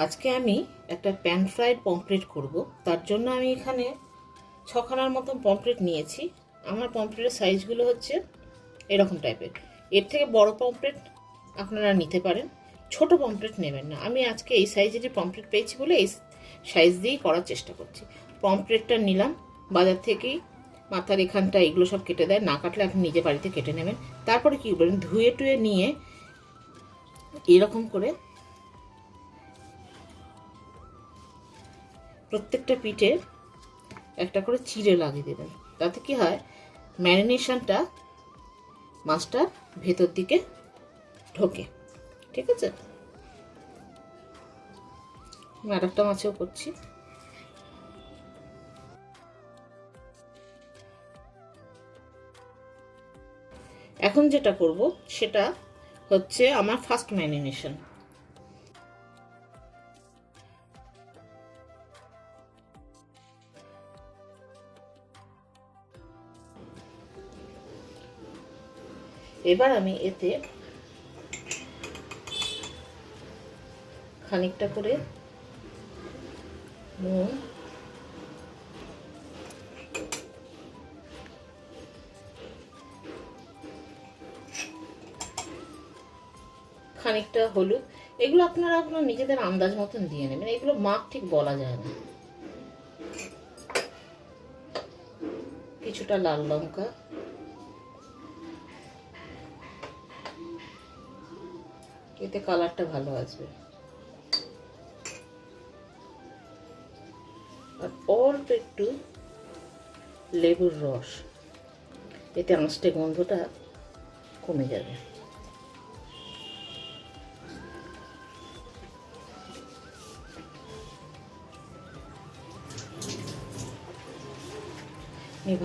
আজকে আমি একটা প্যান ফ্রাইড পমফ্রেট করব। তার জন্য আমি এখানে 6খানার মতন পমফ্রেট নিয়েছি। আমার পমফ্রেটের সাইজগুলো হচ্ছে এরকম টাইপের। এর থেকে বড় পমফ্রেট আপনারা নিতে পারেন, ছোট পমফ্রেট নেবেন না। আমি আজকে এই সাইজেরই পমফ্রেট পেয়েছি বলে এই সাইজ দিয়েই করার চেষ্টা করছি। পমফ্রেটটা নিলাম বাজার থেকেই, মাথার এখানটা এগুলো সব কেটে দেয়, না কাটলে আপনি নিজে বাড়িতে কেটে নেবেন। তারপরে কী করবেন, ধুয়ে টুয়ে নিয়ে এরকম করে প্রত্যেকটা পিঠে একটা করে চিড়ে লাগিয়ে দেবেন। তাতে কি হয়, ম্যারিনেশনটা মাছটার ভেতর দিকে ঢোকে। ঠিক আছে, আমি আর একটা মাছেও করছি। এখন যেটা করব সেটা হচ্ছে আমার ফার্স্ট ম্যারিনেশন। এবার আমি এতে খানিকটা করে নুন, খানিকটা হলুদ, এগুলো আপনারা আপনার নিজেদের আন্দাজ মতন দিয়ে নেবেন, এগুলো মাপ ঠিক বলা যায় না। কিছুটা লাল লঙ্কা, এতে কালারটা ভালো আসবে। আর অল্প একটু লেবুর রস, এতে আঁচটে গন্ধটা কমে যাবে।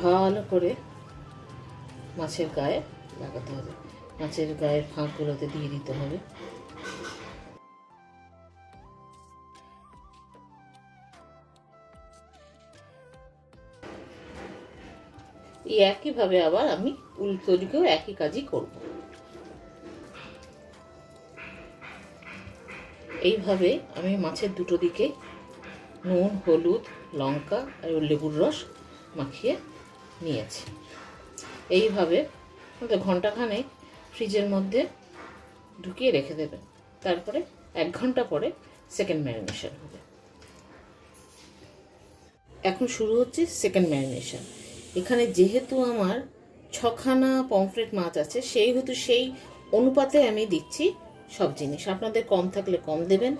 ভালো করে মাছের গায়ে লাগাতে হবে, মাছের গায়ের ফাঁকগুলোতে দিয়ে দিতে হবে। এই একইভাবে আবার আমি উল্টো দিকেও একই কাজই করব। এইভাবে আমি মাছের দুটো দিকে নুন, হলুদ, লঙ্কা আর লেবুর রস মাখিয়ে নিয়েছি। এইভাবে ঘন্টাখানেক ফ্রিজের মধ্যে ঢুকিয়ে রেখে দেবেন। তারপরে 1 ঘন্টা পরে সেকেন্ড ম্যারিনেশন হবে। এখন শুরু হচ্ছে সেকেন্ড ম্যারিনেশন। এখানে যেহেতু আমার 6খানা পমফ্রেট মাছ আছে, সেহেতু সেই অনুপাতে আমি দিচ্ছি সব জিনিস। আপনাদের কম থাকলে কম দেবেন,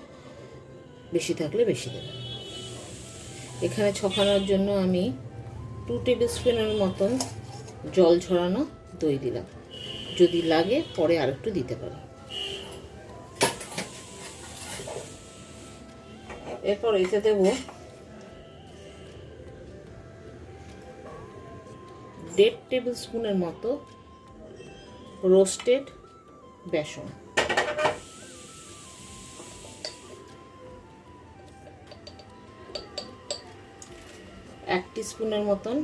বেশি থাকলে বেশি দেবেন। এখানে 6খানার জন্য আমি 2 টেবিল স্পুনের মতন জল ঝরানো দই দিলাম, যদি লাগে পরে আর একটু দিতে পারি। এরপর এতে দেব 1.5 টেবিল স্পুনের মতো রোস্টেড বেসন, 1 টিস্পুনের মতন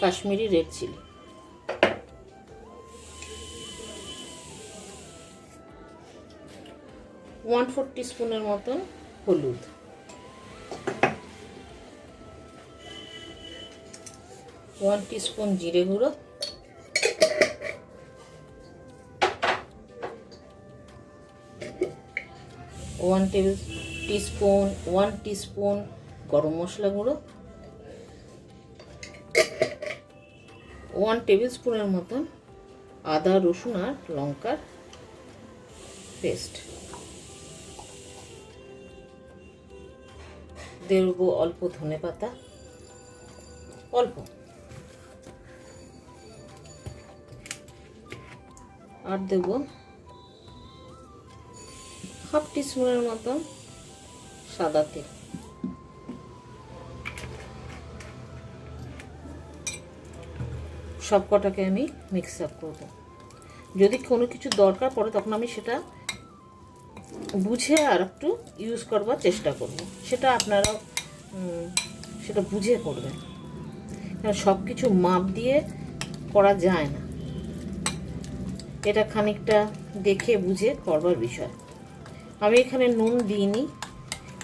কাশ্মীরি রেড চিলি, 1/4 টিস্পুনের মতন হলুদ, 1 টিস্পুন জিরে গুঁড়ো, 1 টিস্পুন গরম মশলা গুঁড়ো, 1 টেবিল স্পুনের মতন আদা, রসুন আর লঙ্কার পেস্ট, দেব অল্প ধনে পাতা, অল্প, আর দেব 1/2 টিস্পুনের মতন সাদা তেল। সব কটাকে আমি মিক্স আপ করব। যদি কোনো কিছু দরকার পড়ে তখন আমি সেটা বুঝে আর একটু ইউজ করবার চেষ্টা করব, সেটা আপনারা সেটা বুঝে করবেন, কারণ সব কিছু মাপ দিয়ে করা যায় না। এটা খানিকটা দেখে বুঝে করবার বিষয়। আমি এখানে নুন দিইনি,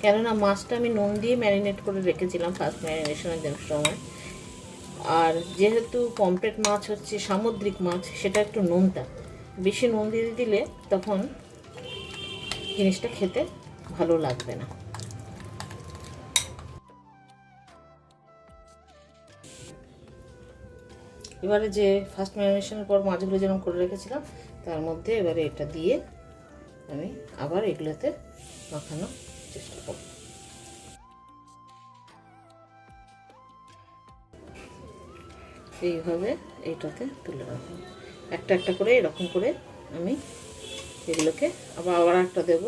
কেননা মাছটা আমি নুন দিয়ে ম্যারিনেট করে রেখেছিলাম ফার্স্ট ম্যারিনেশনের সময়। আর যেহেতু পমফ্রেট মাছ হচ্ছে সামুদ্রিক মাছ, সেটা একটু নোনতা, বেশি নুন দিয়ে দিলে তখন জিনিসটা খেতে ভালো লাগবে না। এবারে যে ফার্স্ট ম্যারিনেশনের পর মাছগুলো যেরকম করে রেখেছিলাম তার মধ্যে এবারে এটা দিয়ে আমি আবার এগুলোতে মাখানোর চেষ্টা করব। এইভাবে এইটাতে তুলে রাখবো, একটা একটা করে এরকম করে আমি এগুলোকে আবার একটা দেব।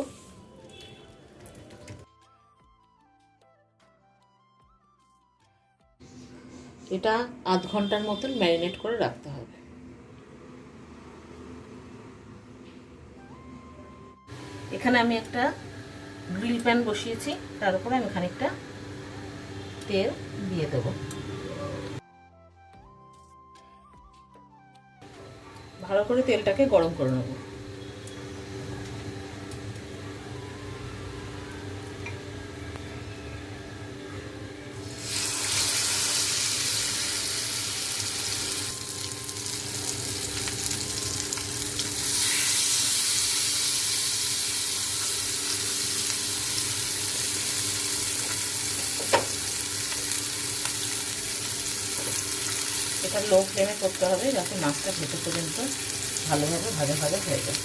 এটা আধ ঘন্টার মতন ম্যারিনেট করে রাখতে হবে। এখানে আমি একটা গ্রিল প্যান বসিয়েছি, তার উপরে আমি খানিকটা তেল দিয়ে দেবো। ভালো করে তেলটাকে গরম করে নেব। এটা লো ফ্লেমে করতে হবে যাতে মাছটা ভেতর পর্যন্ত ভালোভাবে ভাজা ভাজা হয়ে যায়।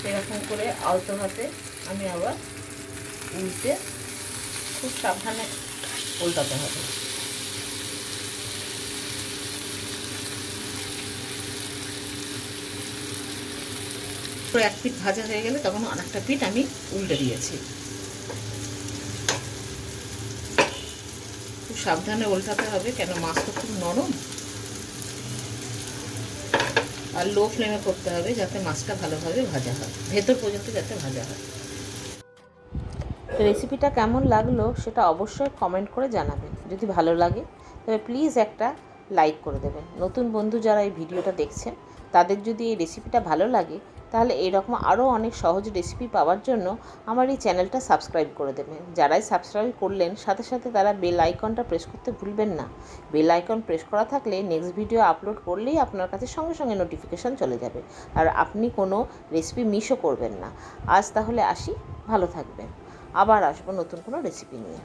এরকম করে আলতো হাতে আমি আবার উল্টে খুব সাবধানে উল্টাতে হবে। এক পিঠ ভাজা হয়ে গেলে তখন আরেকটা পিঠ আমি উল্টে দিয়েছি। খুব সাবধানে উল্টাতে হবে, কেন মাছ তো খুব নরম। আর লো ফ্লেমে করতে হবে যাতে মাছটা ভালোভাবে ভাজা হয়, ভেতর পর্যন্ত যাতে ভাজা হয়। রেসিপিটা কেমন লাগলো সেটা অবশ্যই কমেন্ট করে জানাবেন। যদি ভালো লাগে তবে প্লিজ একটা লাইক করে দেবেন। নতুন বন্ধু যারা এই ভিডিওটা দেখছেন তাদের যদি এই রেসিপিটা ভালো লাগে তাহলে এরকম আরও অনেক সহজ রেসিপি পাওয়ার জন্য আমার এই চ্যানেলটা সাবস্ক্রাইব করে দেবেন। যারাই সাবস্ক্রাইব করলেন সাথে সাথে তারা বেল আইকনটা প্রেস করতে ভুলবেন না। বেল আইকন প্রেস করা থাকলে নেক্সট ভিডিও আপলোড করলেই আপনার কাছে সঙ্গে সঙ্গে নোটিফিকেশান চলে যাবে, আর আপনি কোনো রেসিপি মিসও করবেন না। আজ তাহলে আসি, ভালো থাকবেন। আবার আসবো নতুন কোনো রেসিপি নিয়ে।